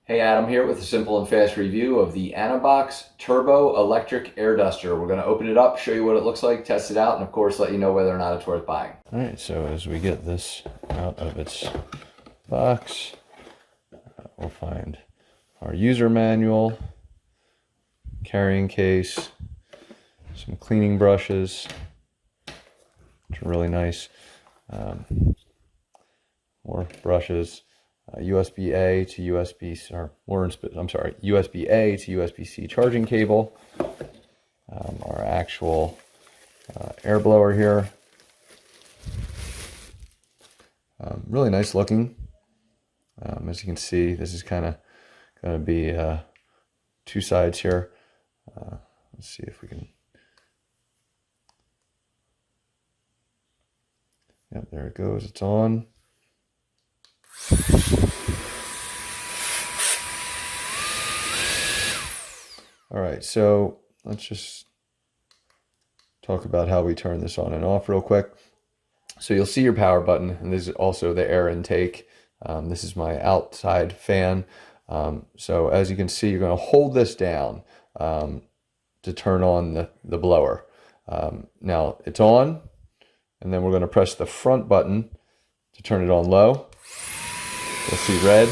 Hey, Adam here with a simple and fast review of the ANABOX Turbo Electric Air Duster. We're going to open it up, show you what it looks like, test it out, and of course let you know whether or not it's worth buying. All right, so as we get this out of its box, we'll find our user manual, carrying case, some cleaning brushes, which are really nice, more brushes, USB-A to USB, or more, I'm sorry, USB-A to USB-C charging cable, our actual air blower here. Really nice looking. As you can see, this is kind of going to be two sides here. Let's see if we can. Yep, there it goes. It's on. All right, so let's just talk about how we turn this on and off real quick. So you'll see your power button, and this is also the air intake. This is my outside fan. So as you can see, you're going to hold this down to turn on the blower. Now it's on, and then we're going to press the front button to turn it on low. You'll see red,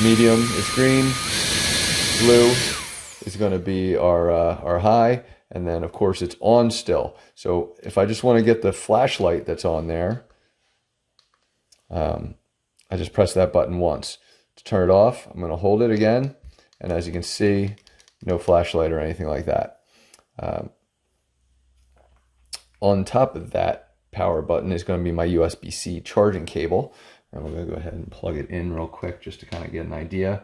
medium is green, blue is going to be our high, and then of course it's on still. So if I just want to get the flashlight that's on there, I just press that button once. To turn it off, I'm going to hold it again, and as you can see, no flashlight or anything like that. On top of that power button is going to be my USB-C charging cable, and we're going to go ahead and plug it in real quick just to kind of get an idea,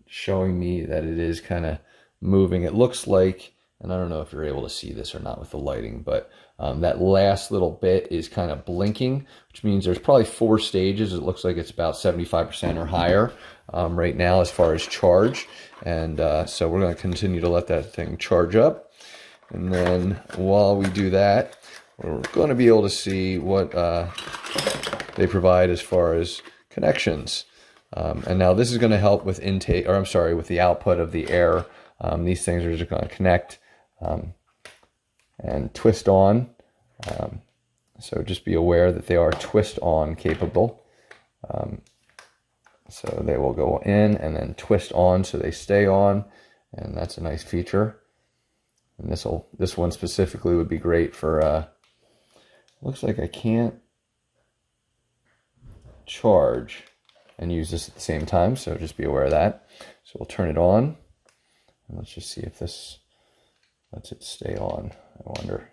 showing me that it is kind of moving. It looks like, and I don't know if you're able to see this or not with the lighting, but that last little bit is kind of blinking, which means there's probably 4 stages. It looks like it's about 75% or higher right now as far as charge. And so we're going to continue to let that thing charge up. And then while we do that, we're going to be able to see what they provide as far as connections. And now this is going to help with intake, or I'm sorry, with the output of the air. These things are just going to connect and twist on. So just be aware that they are twist on capable. So they will go in and then twist on so they stay on, and that's a nice feature. And this one specifically would be great for looks like I can't charge and use this at the same time, so just be aware of that. So we'll turn it on, and let's just see if this lets it stay on. I wonder.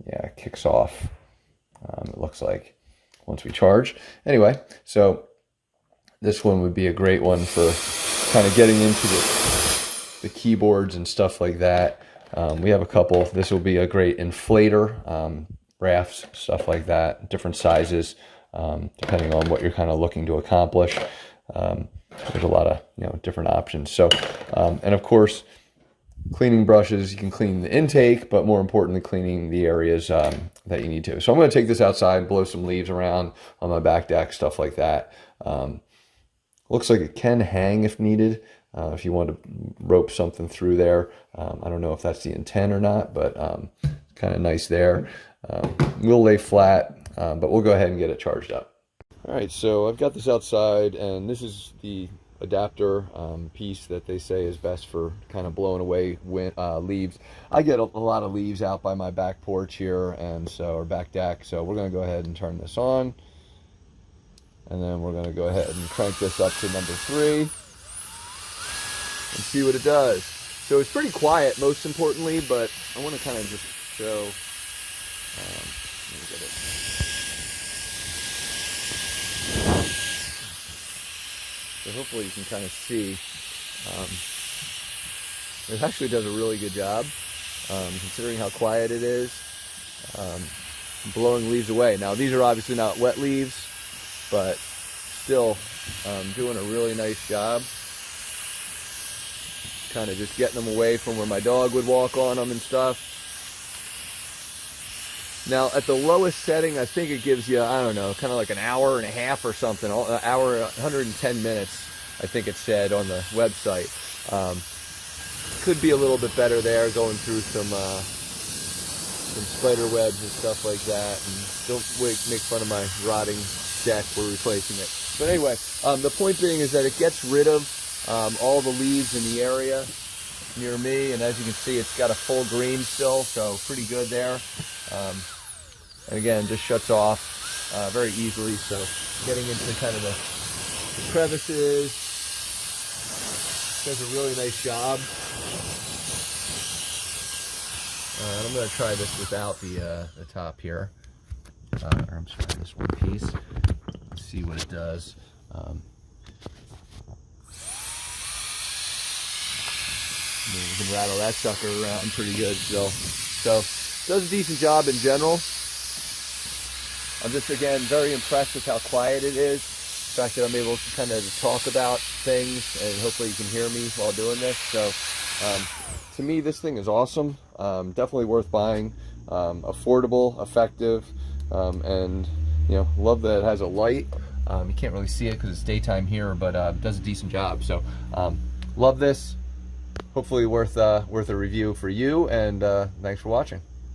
Yeah, it kicks off, it looks like, once we charge. Anyway, so this one would be a great one for kind of getting into the keyboards and stuff like that. We have a couple. This will be a great inflator, rafts, stuff like that, different sizes, depending on what you're kind of looking to accomplish. There's a lot of different options. So, and of course, cleaning brushes, you can clean the intake, but more importantly, cleaning the areas that you need to. So I'm going to take this outside, blow some leaves around on my back deck, stuff like that. Looks like it can hang if needed, if you want to rope something through there. I don't know if that's the intent or not, but kind of nice there. We'll lay flat, but we'll go ahead and get it charged up. All right, so I've got this outside, and this is the adapter piece that they say is best for kind of blowing away leaves. I get a lot of leaves out by my back porch here, and so, or back deck, so we're going to go ahead and turn this on, and then we're going to go ahead and crank this up to number 3 and see what it does. So it's pretty quiet, most importantly, but I want to kind of just show. Let me get it. So hopefully you can kind of see. It actually does a really good job, considering how quiet it is, blowing leaves away. Now these are obviously not wet leaves, but still doing a really nice job. Kind of just getting them away from where my dog would walk on them and stuff. Now, at the lowest setting, I think it gives you, I don't know, kind of like an hour and a half or something, an hour, 110 minutes I think it said on the website. Could be a little bit better there, going through some spider webs and stuff like that. And don't make fun of my rotting deck. We're replacing it. But anyway, the point being is that it gets rid of all the leaves in the area near me, and as you can see, it's got a full green still, so pretty good there. And again, just shuts off very easily, so getting into kind of the crevices, does a really nice job. And I'm going to try this without the top here, or I'm sorry, this one piece. Let's see what it does. You can rattle that sucker around pretty good still. So, does a decent job in general. I'm just, again, very impressed with how quiet it is. The fact that I'm able to kind of talk about things, and hopefully you can hear me while doing this. So, to me, this thing is awesome. Definitely worth buying. Affordable, effective, and love that it has a light. You can't really see it because it's daytime here, but does a decent job. So, love this. Hopefully worth a review for you, and thanks for watching.